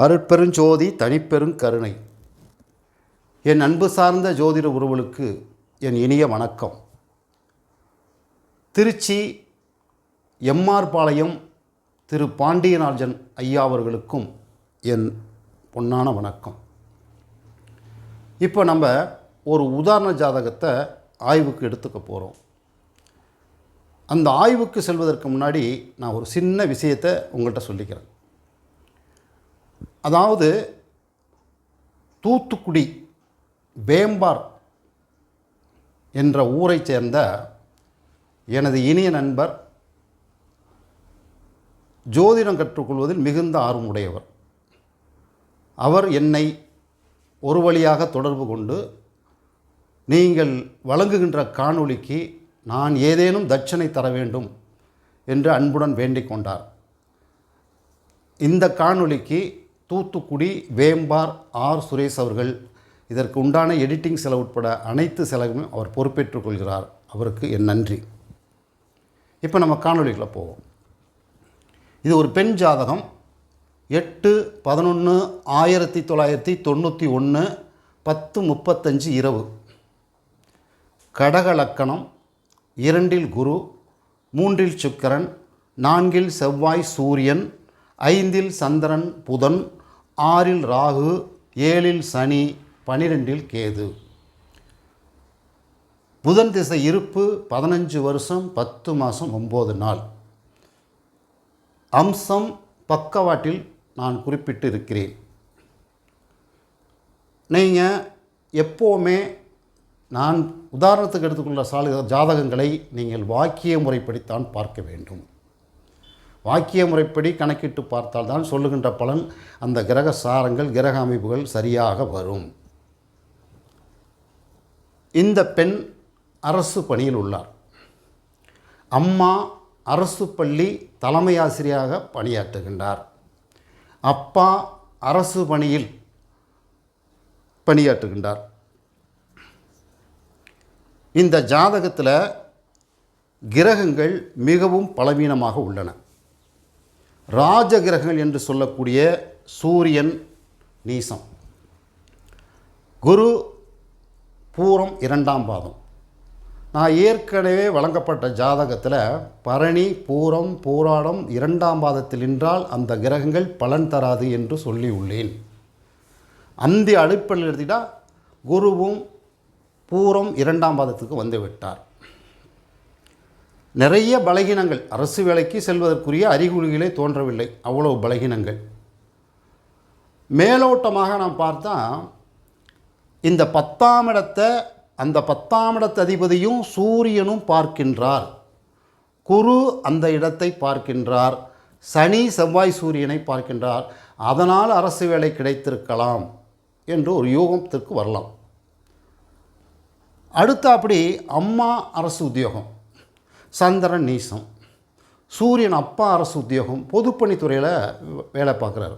அருட்பெருஞ்சோதி தனிப்பெருங்கருணை. என் அன்பு சார்ந்த ஜோதிட உறவுகளுக்கு என் இனிய வணக்கம். திருச்சி எம்ஆர் பாளையம் திரு பாண்டியராஜன் ஐயா அவர்களுக்கும் என் பொன்னான வணக்கம். இப்போ நம்ம ஒரு உதாரண ஜாதகத்தை ஆய்வுக்கு எடுத்துக்க போகிறோம். அந்த ஆய்வுக்கு செல்வதற்கு முன்னாடி நான் ஒரு சின்ன விஷயத்தை உங்கள்கிட்ட சொல்லிக்கிறேன். அதாவது தூத்துக்குடி வேம்பார் என்ற ஊரை சேர்ந்த எனது இனிய நண்பர், ஜோதிடம் கற்றுக்கொள்வதில் மிகுந்த ஆர்வமுடையவர். அவர் என்னை ஒரு வழியாக தொடர்பு கொண்டு நீங்கள் வழங்குகின்ற காணொளிக்கு நான் ஏதேனும் தட்சணை தர வேண்டும் என்று அன்புடன் வேண்டிக் கொண்டார். இந்த காணொளிக்கு தூத்துக்குடி வேம்பார் ஆர் சுரேஷ் அவர்கள் இதற்கு உண்டான எடிட்டிங் செலவு உட்பட அனைத்து செலவும் அவர் பொறுப்பேற்றுக் கொள்கிறார். அவருக்கு என் நன்றி. இப்போ நம்ம காணொளிகளை போவோம். இது ஒரு பெண் ஜாதகம். 8/11/1991 10:35 இரவு. கடக லக்கணம், 2 குரு, 3 சுக்கிரன், 4 செவ்வாய் சூரியன், 5 சந்திரன் புதன், 6 ராகு, 7 சனி, 12 கேது. புதன் திசை இருப்பு 15 வருஷம் 10 மாதம் 9 நாள். அம்சம் பக்கவாட்டில் நான் குறிப்பிட்டு இருக்கிறேன். நீங்கள் எப்போவுமே நான் உதாரணத்துக்கு எடுத்துக்கொள்ள ஜாதகங்களை நீங்கள் வாக்கிய முறைப்படித்தான் பார்க்க வேண்டும். வாக்கிய முறைப்படி கணக்கிட்டு பார்த்தால்தான் சொல்லுகின்ற பலன், அந்த கிரக சாரங்கள் கிரக அமைப்புகள் சரியாக வரும். இந்த பெண் அரசு பணியில் உள்ளார். அம்மா அரசு பள்ளி தலைமை ஆசிரியராக பணியாற்றுகின்றார். அப்பா அரசு பணியில் பணியாற்றுகின்றார். இந்த ஜாதகத்தில் கிரகங்கள் மிகவும் பலவீனமாக உள்ளன. ராஜ கிரகங்கள் என்று சொல்லக்கூடிய சூரியன் நீசம், குரு பூரம் 2ஆம் பாதம். நான் ஏற்கனவே வழங்கப்பட்ட ஜாதகத்தில் பரணி பூரம் பூராடம் 2ஆம் பாதத்தில் நின்றால் அந்த கிரகங்கள் பலன் தராது என்று சொல்லி உள்ளேன். அந்த அடிப்படையில் எடுத்துக்கிட்டால் குருவும் பூரம் 2ஆம் பாதத்துக்கு வந்து விட்டார். நிறைய பலகீனங்கள், அரசு வேலைக்கு செல்வதற்குரிய அறிகுறிகளே தோன்றவில்லை, அவ்வளவு பலகீனங்கள். மேலோட்டமாக நாம் பார்த்தா இந்த 10ஆம் இடத்தை, அந்த 10ஆம் இடத்து அதிபதியும் சூரியனும் பார்க்கின்றார். குரு அந்த இடத்தை பார்க்கின்றார். சனி செவ்வாய் சூரியனை பார்க்கின்றார். அதனால் அரசு வேலை கிடைத்திருக்கலாம் என்று ஒரு யோகத்திற்கு வரலாம். அடுத்த அப்படி அம்மா அரசு உத்தியோகம், சந்திரன் நீசம், சூரியன் அப்பா அரசு உத்தியோகம் பொதுப்பணித்துறையில் வேலை பார்க்குறாரு,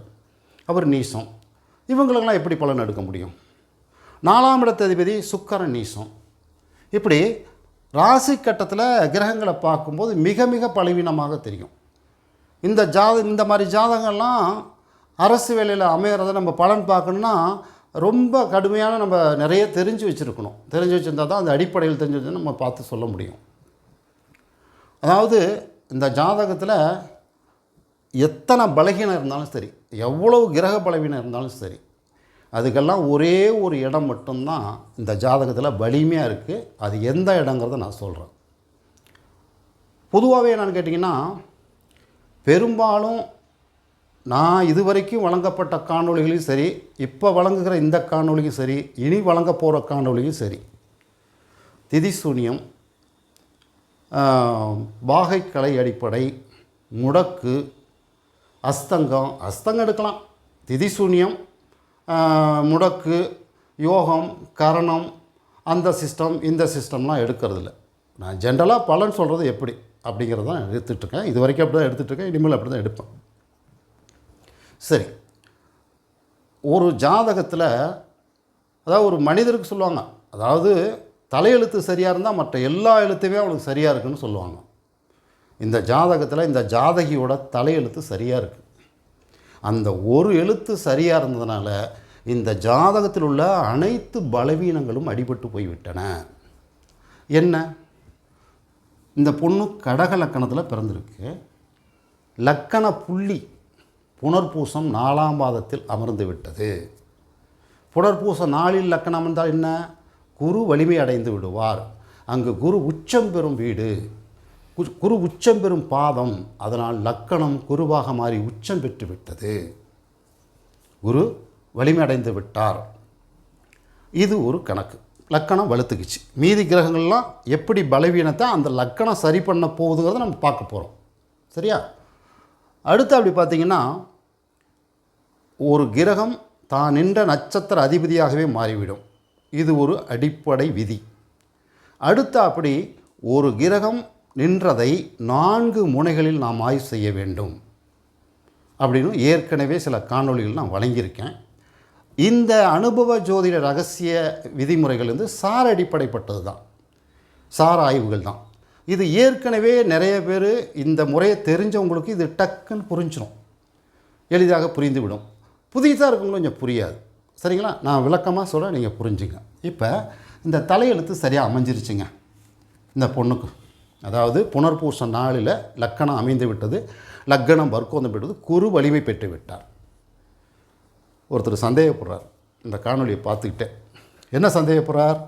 அவர் நீசம். இவங்களுக்கெல்லாம் எப்படி பலன் எடுக்க முடியும்? 4ஆம் இடத்து அதிபதி சுக்கிரன் நீசம். இப்படி ராசி கட்டத்தில் கிரகங்களை பார்க்கும்போது மிக மிக பலவீனமாக தெரியும். இந்த மாதிரி ஜாதகங்கள்லாம் அரசு வேலையில் அமைகிறத நம்ம பலன் பார்க்கணுன்னா ரொம்ப கடுமையான நம்ம நிறைய தெரிஞ்சு வச்சுருக்கணும். தெரிஞ்சு வச்சுருந்தா தான் அந்த அடிப்படையில் தெரிஞ்சு வச்சு நம்ம பார்த்து சொல்ல முடியும். அதாவது இந்த ஜாதகத்தில் எத்தனை பலகீனம் இருந்தாலும் சரி, எவ்வளவு கிரக பலவீனம் இருந்தாலும் சரி, அதுக்கெல்லாம் ஒரே ஒரு இடம் மட்டும்தான் இந்த ஜாதகத்தில் வலிமையாக இருக்குது. அது எந்த இடங்கிறத நான் சொல்கிறேன். பொதுவாகவே என்னென்னு கேட்டிங்கன்னா, பெரும்பாலும் நான் இதுவரைக்கும் வழங்கப்பட்ட காணொளிகளையும் சரி, இப்போ வழங்குகிற இந்த காணொளியும் சரி, இனி வழங்க போகிற காணொளியும் சரி, திதிசூன்யம், வாகைக்கலை அடிப்படை, முடக்கு, அஸ்தங்கம் எடுக்கலாம். திதிசூன்யம், முடக்கு, யோகம், கரணம், அந்த சிஸ்டம் இந்த சிஸ்டம்லாம் எடுக்கிறதில்ல. நான் ஜென்ரலாக பலன் சொல்கிறது எப்படி அப்படிங்கிறது தான் எடுத்துகிட்ருக்கேன். இது வரைக்கும் அப்படி தான் எடுத்துகிட்ருக்கேன். இனிமேல் அப்படி தான் எடுப்பேன். சரி, ஒரு ஜாதகத்தில் அதாவது ஒரு மனிதருக்கு சொல்லுவாங்க, அதாவது தலையெழுத்து சரியாக இருந்தால் மற்ற எல்லா எழுத்துமே அவனுக்கு சரியாக இருக்குதுன்னு சொல்லுவாங்க. இந்த ஜாதகத்தில் இந்த ஜாதகியோட தலையெழுத்து சரியாக இருக்குது. அந்த ஒரு எழுத்து சரியாக இருந்ததுனால இந்த ஜாதகத்தில் உள்ள அனைத்து பலவீனங்களும் அடிபட்டு போய்விட்டன. என்ன, இந்த பொண்ணு கடக லக்கணத்தில் பிறந்திருக்கு. லக்கண புள்ளி புனர்பூசம் 4ஆம் பாதத்தில் அமர்ந்து விட்டது. புனர்பூசம் 4இல் லக்கணம் என்றால் என்ன, குரு வலிமை அடைந்து விடுவார். அங்கு குரு உச்சம் பெறும் வீடு, குரு உச்சம் பெறும் பாதம். அதனால் லக்கணம் குருவாக மாறி உச்சம் பெற்று விட்டது. குரு வலிமை அடைந்து விட்டார். இது ஒரு கணக்கு. லக்கணம் வலுத்துக்குச்சு. மீதி கிரகங்கள்லாம் எப்படி பலவீனத்தை அந்த லக்கணம் சரி பண்ண போகுதுங்கிறத நம்ம பார்க்க போகிறோம். சரியா? அடுத்து அப்படி பார்த்திங்கன்னா, ஒரு கிரகம் தான் நின்ற நட்சத்திர அதிபதியாகவே மாறிவிடும். இது ஒரு அடிப்படை விதி. அடுத்து அப்படி ஒரு கிரகம் நின்றதை 4 முனைகளில் நாம் ஆய்வு செய்ய வேண்டும் அப்படின்னு ஏற்கனவே சில காணொளிகள் நான் வழங்கியிருக்கேன். இந்த அனுபவ ஜோதிட ரகசிய விதிமுறைகள் சார அடிப்படைப்பட்டது தான், சார ஆய்வுகள் தான். இது ஏற்கனவே நிறைய பேர் இந்த முறையை தெரிஞ்சவங்களுக்கு இது டக்குன்னு புரிஞ்சிடும், எளிதாக புரிந்துவிடும். புதிதாக இருக்கவங்களும் கொஞ்சம் புரியாது. சரிங்களா? நான் விளக்கமாக சொல்ல நீங்கள் புரிஞ்சுங்க. இப்போ இந்த தலையெழுத்து சரியாக அமைஞ்சிருச்சுங்க இந்த பொண்ணுக்கு. அதாவது புனர்பூசம் 4இல் லக்கணம் அமைந்து விட்டது, லக்கணம் வர்க்கோந்தம் பெற்றது, குரு வலிமை பெற்று விட்டார். ஒருத்தர் சந்தேகப்படுறார் இந்த காணொலியை பார்த்துக்கிட்டே. என்ன சந்தேகப்படுறார்?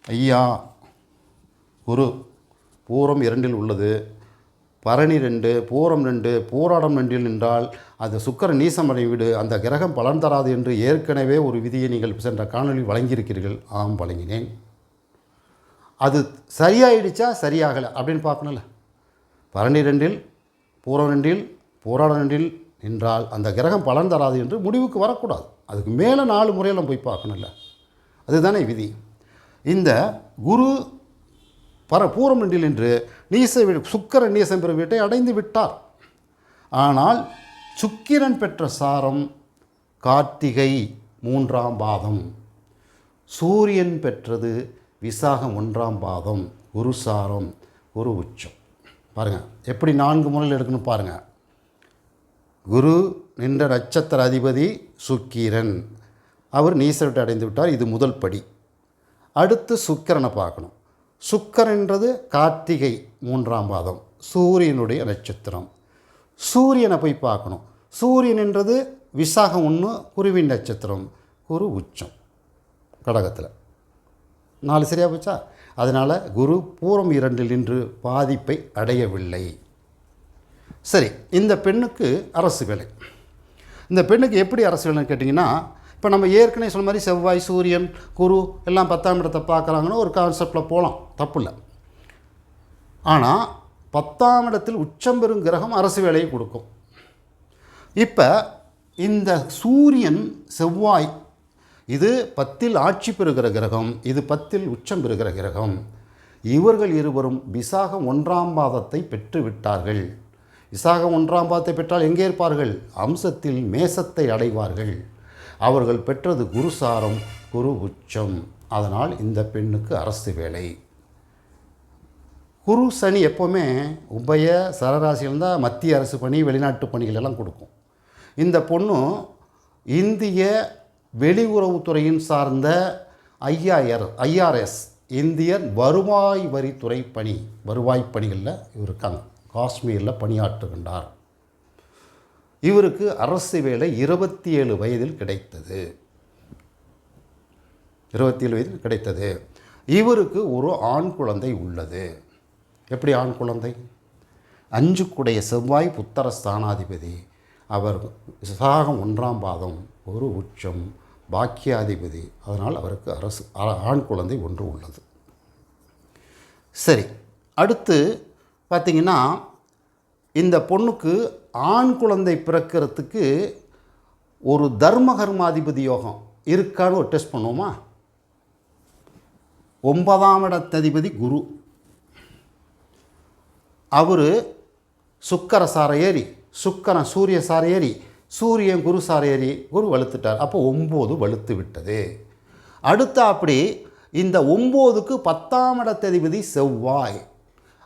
ஐயா, குரு பூரம் 2இல் உள்ளது, பரணி 2, பூரம் 2, பூராடம் 2இல் நின்றால் அது சுக்கிரன் நீசமடை வீடு, அந்த கிரகம் பலன் தராது என்று ஏற்கனவே ஒரு விதியை நீங்கள் சென்ற காணொலியில் வழங்கியிருக்கிறீர்கள். ஆம், வழங்கினேன். அது சரியாயிடுச்சா சரியாகலை அப்படின்னு பார்க்கணும்ல. பரணி 2இல், பூரம் 2இல், பூராடம் 2இல் நின்றால் அந்த கிரகம் பலன் தராது என்று முடிவுக்கு வரக்கூடாது. அதுக்கு மேலே 4 முறையில் நம்ம போய் பார்க்கணும்ல. அதுதானே விதி. இந்த குரு பூரம் 2இல் நின்று சுக்கிரன் நீசம் பெறும் வீட்டை அடைந்து விட்டார். ஆனால் சுக்கிரன் பெற்ற சாரம் கார்த்திகை 3ஆம் பாதம், சூரியன் பெற்றது விசாகம் 1ஆம் பாதம், குரு சாரம், குரு உச்சம். பாருங்கள் எப்படி 4 முறையில் எடுக்கணும் பாருங்கள். குரு நின்ற நட்சத்திர அதிபதி சுக்கிரன், அவர் நீசவிட்டு அடைந்து விட்டார். இது முதல் படி. அடுத்து சுக்கிரனை பார்க்கணும். சுக்கிரன்றது கார்த்திகை 3ஆம் பாதம், சூரியனுடைய நட்சத்திரம். சூரியனை போய் பார்க்கணும். சூரியன் என்றது விசாகம் 1, குருவின் நட்சத்திரம், குரு உச்சம் கடகத்தில். 4 சரியாக போச்சா? அதனால் குரு பூரம் 2இல் நின்று பாதிப்பை அடையவில்லை. சரி, இந்த பெண்ணுக்கு அரசு வேலை. இந்த பெண்ணுக்கு எப்படி அரசு வேலைன்னு கேட்டிங்கன்னா, இப்போ நம்ம ஏற்கனவே சொன்ன மாதிரி செவ்வாய், சூரியன், குரு எல்லாம் 10ஆம் இடத்தை பார்க்குறாங்கன்னு ஒரு கான்செப்டில் போகலாம், தப்பு இல்லை. ஆனால் 10ஆம் இடத்தில் உச்சம் பெறும் கிரகம் அரசு வேலையை கொடுக்கும். இப்போ இந்த சூரியன், செவ்வாய் இது 10இல் ஆட்சி பெறுகிற கிரகம், இது 10இல் உச்சம் பெறுகிற கிரகம். இவர்கள் இருவரும் விசாகம் 1ஆம் பாதத்தை பெற்று விட்டார்கள். விசாகம் 1ஆம் பாதத்தை பெற்றால் எங்கே இருப்பார்கள்? அம்சத்தில் மேசத்தை அடைவார்கள். அவர்கள் பெற்றது குருசாரம், குரு உச்சம். அதனால் இந்த பெண்ணுக்கு அரசு வேலை. குரு சனி எப்போவுமே உபய சரராசியில்தான் மத்திய அரசு பணி, வெளிநாட்டு பணிகள் எல்லாம் கொடுக்கும். இந்த பொண்ணு இந்திய வெளியுறவுத்துறையின் சார்ந்த ஐஆர்எஸ், இந்தியன் வருவாய் வரித்துறை பணி, வருவாய் பணிகளில் இவர் இருக்காங்க. காஷ்மீரில் பணியாற்றுகின்றார். இவருக்கு அரசு வேலை 27 வயதில் கிடைத்தது. 27 வயதில் கிடைத்தது. இவருக்கு ஒரு ஆண் குழந்தை உள்ளது. எப்படி ஆண் குழந்தை? 5 குடைய செவ்வாய் புத்தர ஸ்தானாதிபதி, அவர் விசாகம் 1ஆம் பாதம், ஒரு உச்சம், பாக்கியாதிபதி. அதனால் அவருக்கு ஆண் குழந்தை ஒன்று உள்ளது. சரி, அடுத்து பார்த்திங்கன்னா, இந்த பொண்ணுக்கு ஆண் குழந்தை பிறக்கிறதுக்கு ஒரு தர்மகர்மாதிபதி யோகம் இருக்கான்னு ஒரு டெஸ்ட் பண்ணுவோமா? 9ஆம் இடத்ததிபதி குரு, அவர் சுக்கர சார ஏறி, சுக்கரன் சூரிய சார ஏறி, சூரியன் குரு சார ஏறி, குரு வலுத்துட்டார். அப்போ 9 வலுத்து விட்டது. அடுத்து அப்படி இந்த 9க்கு 10ஆம் இடத்ததிபதி செவ்வாய்,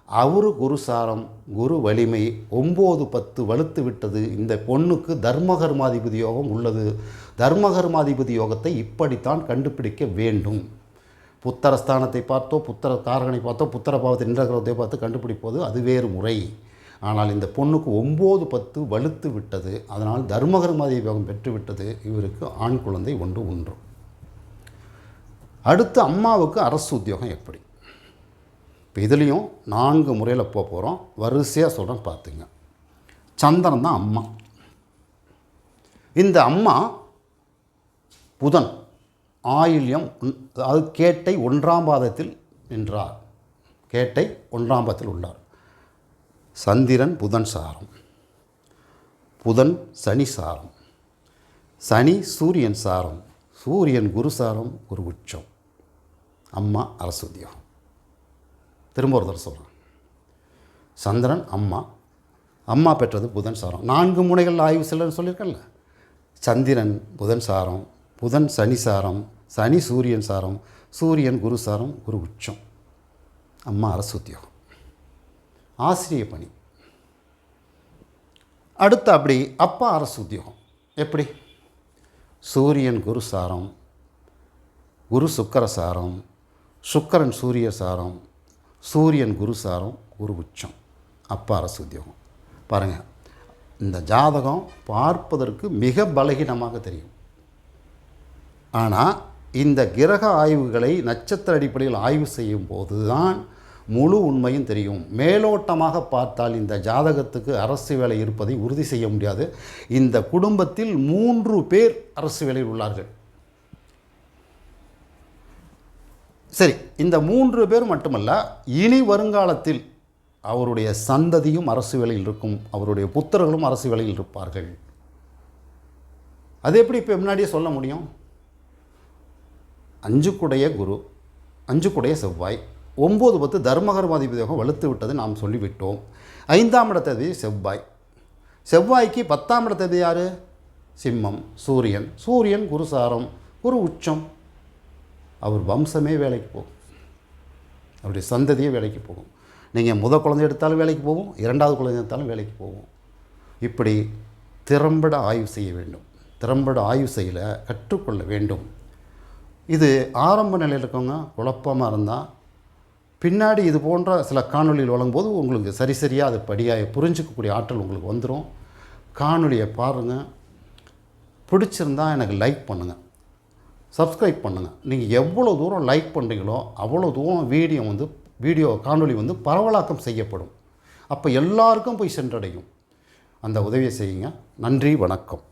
அவரு குருசாரம், குரு வலிமை 9 10 வலுத்து விட்டது. இந்த பொண்ணுக்கு தர்மகர்மாதிபதி யோகம் உள்ளது. தர்மகர்மாதிபதி யோகத்தை இப்படித்தான் கண்டுபிடிக்க வேண்டும். புத்திரஸ்தானத்தை பார்த்தோ, புத்திர காரகனை பார்த்தோ, புத்திர பாவத்தை நின்ற கிரகத்தை பார்த்து கண்டுபிடிப்பது அது வேறு முறை. ஆனால் இந்த பொண்ணுக்கு 9 10 வலுத்து விட்டது. அதனால் தர்மகர்மாதிபதி யோகம் பெற்றுவிட்டது. இவருக்கு ஆண் குழந்தை உண்டு. அடுத்து அம்மாவுக்கு அரசு உத்தியோகம் எப்படி? இப்போ இதுலேயும் 4 முறையில் போகிறோம். வரிசையாக சொல்கிறேன், பார்த்துங்க. சந்திரன் தான் அம்மா. இந்த அம்மா புதன் ஆயில்யம், அதாவது கேட்டை 1ஆம் பாதத்தில் நின்றார். கேட்டை 1ஆம் பாதத்தில் உள்ளார். சந்திரன் புதன் சாரம், புதன் சனி சாரம், சனி சூரியன் சாரம், சூரியன் குரு சாரம், குரு உச்சம். அம்மா அரசு உத்தியோகம். திரும்ப ஒரு தடவை சொல்கிறேன். சந்திரன் அம்மா, அம்மா பெற்றது புதன் சாரம். 4 முனைகள் ஆய்வு செல்லுன்னு சொல்லியிருக்கேன்ல. சந்திரன் புதன் சாரம், புதன் சனி சாரம், சனி சூரியன் சாரம், சூரியன் குரு சாரம், குரு உச்சம். அம்மா அரசு உத்தியோகம், ஆசிரிய பணி. அடுத்து அப்படி அப்பா அரசு உத்தியோகம் எப்படி? சூரியன் குரு சாரம், குரு சுக்கர சாரம், சுக்கரன் சூரிய சாரம், சூரியன் குரு சாரம், குரு உச்சம். அப்பா அரசு உத்தியோகம். பாருங்கள், இந்த ஜாதகம் பார்ப்பதற்கு மிக பலகீனமாக தெரியும். ஆனால் இந்த கிரக ஆய்வுகளை நட்சத்திர அடிப்படையில் ஆய்வு செய்யும் போது தான் முழு உண்மையும் தெரியும். மேலோட்டமாக பார்த்தால் இந்த ஜாதகத்துக்கு அரசு வேலை இருப்பதை உறுதி செய்ய முடியாது. இந்த குடும்பத்தில் 3 பேர் அரசு வேலையில் உள்ளார்கள். சரி, இந்த 3 பேர் மட்டுமல்ல, இனி வருங்காலத்தில் அவருடைய சந்ததியும் அரசு வேலையில் இருக்கும். அவருடைய புத்திரர்களும் அரசு வேலையில் இருப்பார்கள். அது எப்படி இப்போ முன்னாடியே சொல்ல முடியும்? 5 குடைய குரு, 5 குடைய செவ்வாய், 9 10 தர்மகர்மாதிபதி யோகம் வலுத்து விட்டது நாம் சொல்லிவிட்டோம். 5ஆம் இடத்ததி செவ்வாய். செவ்வாய்க்கு 10ஆம் இடத்ததி யார்? சிம்மம், சூரியன். சூரியன் குருசாரம், குரு உச்சம். அவர் வம்சமே வேலைக்கு போகும், அவருடைய சந்ததியே வேலைக்கு போகும். நீங்கள் முதல் குழந்தை எடுத்தாலும் வேலைக்கு போகும், 2வது குழந்தை எடுத்தாலும் வேலைக்கு போகும். இப்படி திறம்பட ஆய்வு செய்ய வேண்டும். திறம்பட ஆய்வு செய்யல கற்றுக்கொள்ள வேண்டும். இது ஆரம்ப நிலையில் இருக்கவங்க குழப்பமாக இருந்தால் பின்னாடி இது போன்ற சில காணொலிகள் வழங்கும்போது உங்களுக்கு சரியாக அது படியாக புரிஞ்சிக்கக்கூடிய ஆற்றல் உங்களுக்கு வந்துடும். காணொலியை பாருங்கள். பிடிச்சிருந்தால் எனக்கு லைக் பண்ணுங்கள், சப்ஸ்கிரைப் பண்ணுங்கள். நீங்கள் எவ்வளோ தூரம் லைக் பண்ணுறீங்களோ அவ்வளோ தூரம் வீடியோ காணொலி பரவலாக்கம் செய்யப்படும். அப்போ எல்லாருக்கும் போய் சென்றடையும். அந்த உதவியை செய்யுங்க. நன்றி, வணக்கம்.